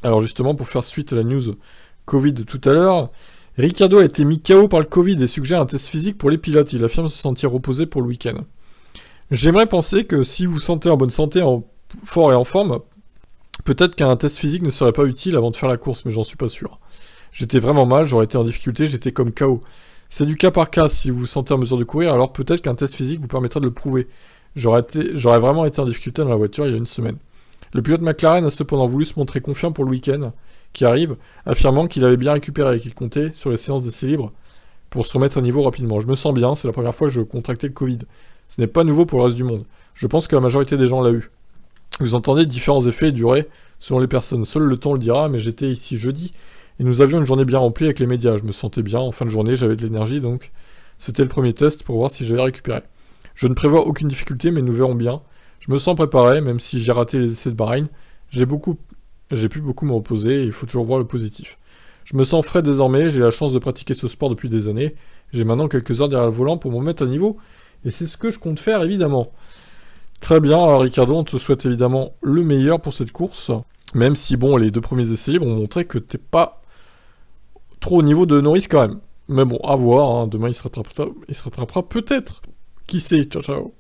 Alors justement, pour faire suite à la news Covid de tout à l'heure, Ricciardo a été mis KO par le Covid et suggère un test physique pour les pilotes. Il affirme se sentir reposé pour le week-end. J'aimerais penser que si vous sentez en bonne santé, fort et en forme, peut-être qu'un test physique ne serait pas utile avant de faire la course, mais j'en suis pas sûr. J'étais vraiment mal, j'aurais été en difficulté, j'étais comme KO. C'est du cas par cas, si vous vous sentez en mesure de courir, alors peut-être qu'un test physique vous permettra de le prouver. J'aurais vraiment été en difficulté dans la voiture il y a une semaine. Le pilote McLaren a cependant voulu se montrer confiant pour le week-end qui arrive, affirmant qu'il avait bien récupéré et qu'il comptait sur les séances d'essai libre pour se remettre à niveau rapidement. Je me sens bien, c'est la première fois que je contractais le Covid. Ce n'est pas nouveau pour le reste du monde. Je pense que la majorité des gens l'a eu. Vous entendez différents effets et durées selon les personnes. Seul le temps le dira, mais j'étais ici jeudi et nous avions une journée bien remplie avec les médias. Je me sentais bien, en fin de journée j'avais de l'énergie, donc c'était le premier test pour voir si j'allais récupérer. Je ne prévois aucune difficulté, mais nous verrons bien. Je me sens préparé, même si j'ai raté les essais de Bahreïn. J'ai pu beaucoup me reposer et il faut toujours voir le positif. Je me sens frais désormais, j'ai la chance de pratiquer ce sport depuis des années. J'ai maintenant quelques heures derrière le volant pour me mettre à niveau et c'est ce que je compte faire évidemment. Très bien, alors Ricciardo, on te souhaite évidemment le meilleur pour cette course. Même si bon, les 2 premiers essais libres ont montré que t'es pas trop au niveau de Norris quand même. Mais bon, à voir, hein. Demain il se rattrapera peut-être. Qui sait, ciao ciao.